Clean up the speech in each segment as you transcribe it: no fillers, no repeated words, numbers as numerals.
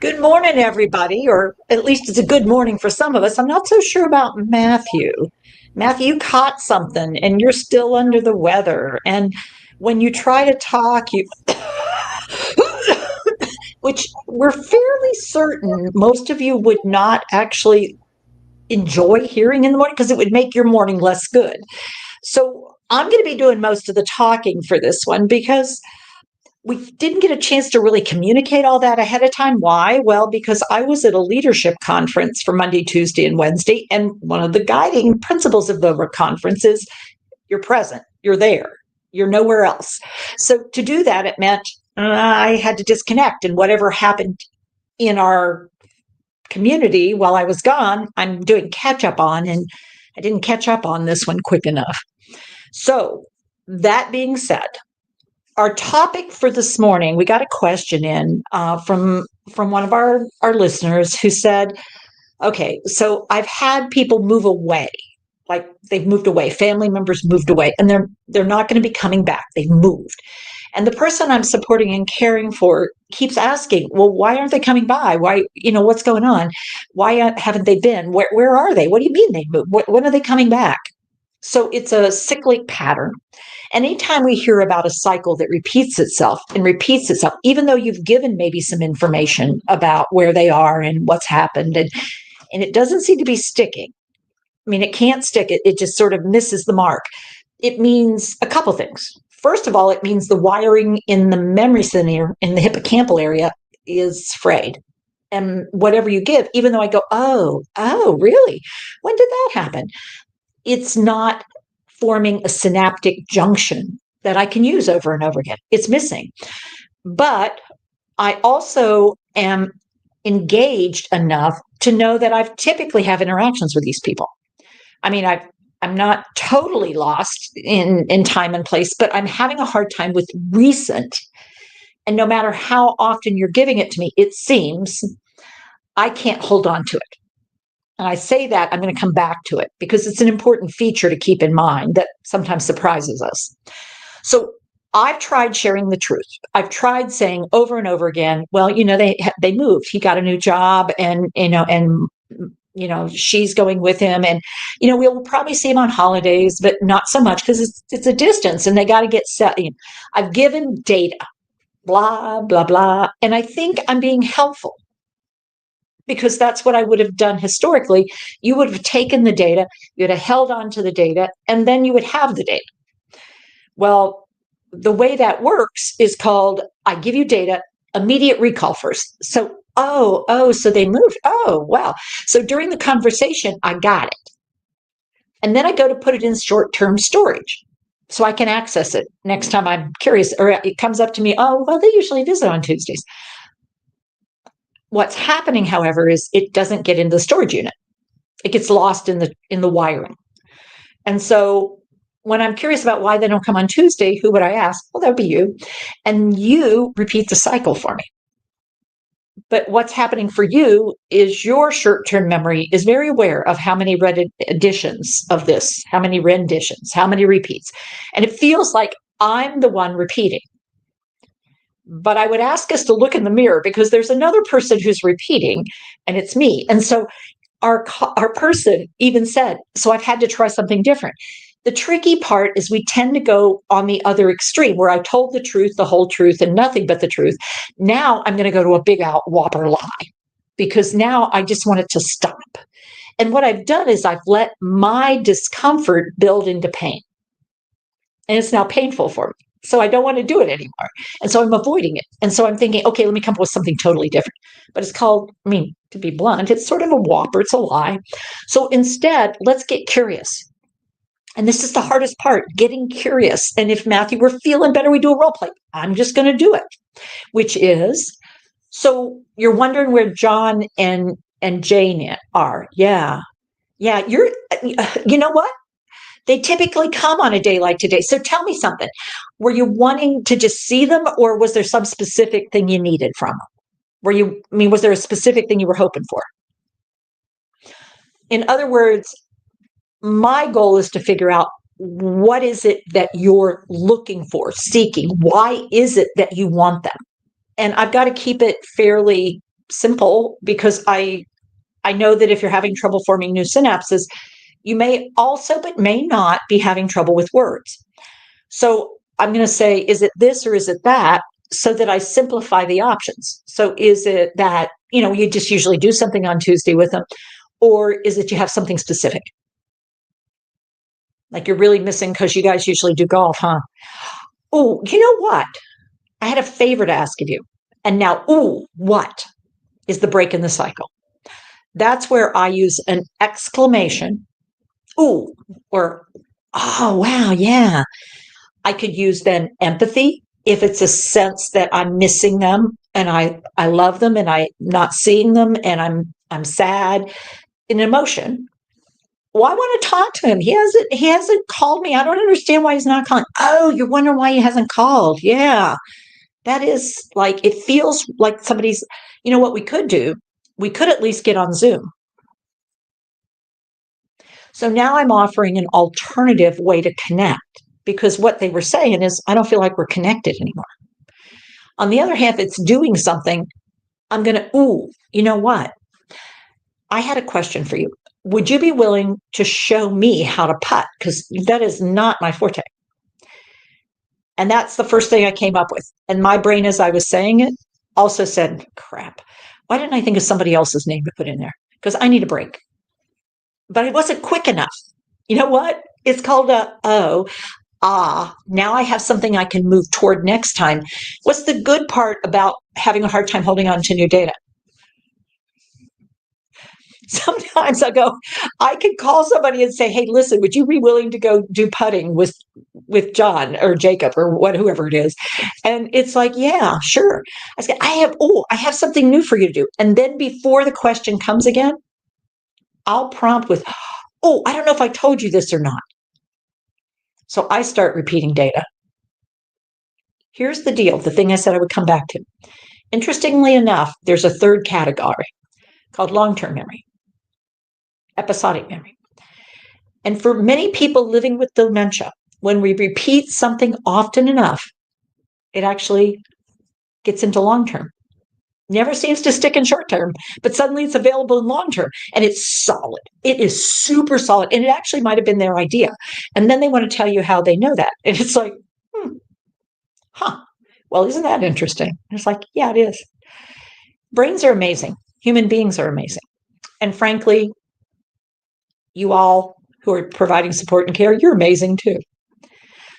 Good morning, everybody, or at least it's a good morning for some of us. I'm not so sure about Matthew. Matthew, you caught something and you're still under the weather. And when you try to talk, which we're fairly certain most of you would not actually enjoy hearing in the morning because it would make your morning less good. So I'm going to be doing most of the talking for this one because we didn't get a chance to really communicate all that ahead of time. Why? Well, because I was at a leadership conference for Monday, Tuesday, and Wednesday. And one of the guiding principles of the conference is you're present, you're there, you're nowhere else. So to do that, it meant I had to disconnect, and whatever happened in our community while I was gone, I'm doing catch up on, and I didn't catch up on this one quick enough. So that being said, our topic for this morning, we got a question in from one of our listeners who said, okay, so I've had people move away, like they've moved away, family members moved away, and they're not going to be coming back. They've moved. And the person I'm supporting and caring for keeps asking, well, why aren't they coming by? Why, what's going on? Why haven't they been? Where are they? What do you mean they moved? When are they coming back? So it's a cyclic pattern. Anytime we hear about a cycle that repeats itself and repeats itself, even though you've given maybe some information about where they are and what's happened, and it doesn't seem to be sticking. I mean, it can't stick. It just sort of misses the mark. It means a couple things. First of all, it means the wiring in the memory center in the hippocampal area is frayed. And whatever you give, even though I go, oh, really? When did that happen? It's not forming a synaptic junction that I can use over and over again. It's missing. But I also am engaged enough to know that I've typically have interactions with these people. I mean, I'm not totally lost in time and place, but I'm having a hard time with recent. And no matter how often you're giving it to me, it seems I can't hold on to it. And I say that I'm going to come back to it because it's an important feature to keep in mind that sometimes surprises us. So I've tried sharing the truth. I've tried saying over and over again, well, they moved. He got a new job, and she's going with him, and we'll probably see him on holidays, but not so much because it's a distance, and they got to get set. I've given data, blah blah blah, and I think I'm being helpful because that's what I would have done historically. You would have taken the data, you would have held on to the data, and then you would have the data. Well, the way that works is called I give you data, immediate recall first. So, so they moved. Oh, wow. So during the conversation, I got it. And then I go to put it in short term storage so I can access it next time I'm curious, or it comes up to me. Oh, well, they usually visit on Tuesdays. What's happening, however, is it doesn't get into the storage unit. It gets lost in the wiring. And so when I'm curious about why they don't come on Tuesday, who would I ask? Well, that would be you. And you repeat the cycle for me. But what's happening for you is your short-term memory is very aware of how many editions of this, how many renditions, how many repeats. And it feels like I'm the one repeating. But I would ask us to look in the mirror because there's another person who's repeating, and it's me. And so our person even said, so I've had to try something different. The tricky part is we tend to go on the other extreme where I told the truth, the whole truth, and nothing but the truth. Now I'm going to go to a big out whopper lie because now I just want it to stop. And what I've done is I've let my discomfort build into pain. And it's now painful for me. So I don't want to do it anymore. And so I'm avoiding it. And so I'm thinking, okay, let me come up with something totally different. But it's called, to be blunt, it's sort of a whopper, it's a lie. So instead, let's get curious. And this is the hardest part, getting curious. And if Matthew, we're feeling better, we do a role play. I'm just going to do it, which is, so you're wondering where John and Jane are. Yeah. Yeah. You know what? They typically come on a day like today. So tell me something. Were you wanting to just see them, or was there some specific thing you needed from them? Was there a specific thing you were hoping for? In other words, my goal is to figure out what is it that you're looking for, seeking? Why is it that you want them? And I've got to keep it fairly simple because I know that if you're having trouble forming new synapses, you may also, but may not, be having trouble with words. So I'm going to say, is it this or is it that? So that I simplify the options. So is it that, you just usually do something on Tuesday with them? Or is it you have something specific? Like you're really missing because you guys usually do golf, huh? Oh, you know what? I had a favor to ask of you. And now, what is the break in the cycle? That's where I use an exclamation, ooh, or, oh, wow, yeah. I could use then empathy if it's a sense that I'm missing them and I love them and I'm not seeing them and I'm sad. An emotion. Well, I want to talk to him. He hasn't called me. I don't understand why he's not calling. Oh, you're wondering why he hasn't called. Yeah. That is like, it feels like somebody's, what we could do? We could at least get on Zoom. So now I'm offering an alternative way to connect because what they were saying is, I don't feel like we're connected anymore. On the other hand, if it's doing something, I'm going to, you know what? I had a question for you. Would you be willing to show me how to putt? Because that is not my forte. And that's the first thing I came up with. And my brain, as I was saying it, also said, crap, why didn't I think of somebody else's name to put in there? Because I need a break. But it wasn't quick enough. You know what? It's called now I have something I can move toward next time. What's the good part about having a hard time holding on to new data? Sometimes I can call somebody and say, hey, listen, would you be willing to go do putting with John or Jacob or whoever it is? And it's like, yeah, sure. I say, I have something new for you to do. And then before the question comes again, I'll prompt with, I don't know if I told you this or not. So I start repeating data. Here's the deal, the thing I said I would come back to. Interestingly enough, there's a third category called long-term memory, episodic memory. And for many people living with dementia, when we repeat something often enough, it actually gets into long-term. Never seems to stick in short-term, but suddenly it's available in long-term. And it's solid. It is super solid. And it actually might have been their idea. And then they want to tell you how they know that. And it's like, well, isn't that interesting? And it's like, yeah, it is. Brains are amazing. Human beings are amazing. And frankly, you all who are providing support and care, you're amazing too.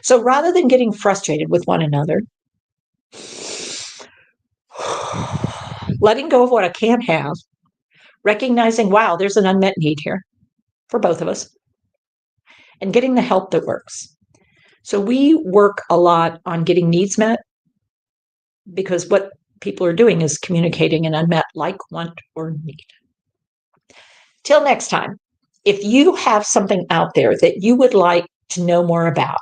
So rather than getting frustrated with one another, letting go of what I can't have, recognizing, wow, there's an unmet need here for both of us, and getting the help that works. So we work a lot on getting needs met because what people are doing is communicating an unmet like, want, or need. Till next time, if you have something out there that you would like to know more about,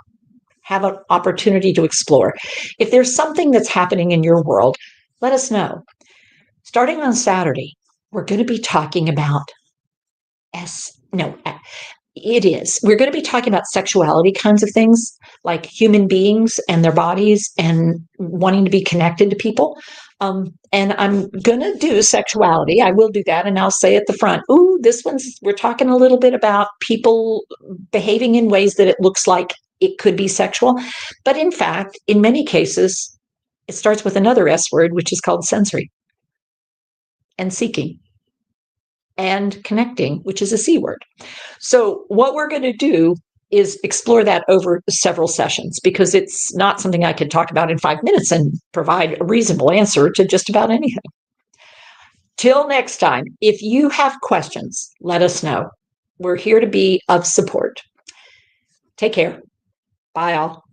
have an opportunity to explore, if there's something that's happening in your world, let us know. Starting on Saturday, we're going to be talking about we're going to be talking about sexuality kinds of things, like human beings and their bodies and wanting to be connected to people. And I'm going to do sexuality. I will do that. And I'll say at the front, we're talking a little bit about people behaving in ways that it looks like it could be sexual. But in fact, in many cases, it starts with another S word, which is called sensory, and seeking, and connecting, which is a C word. So what we're going to do is explore that over several sessions because it's not something I could talk about in 5 minutes and provide a reasonable answer to just about anything. Till next time, if you have questions, let us know. We're here to be of support. Take care. Bye all.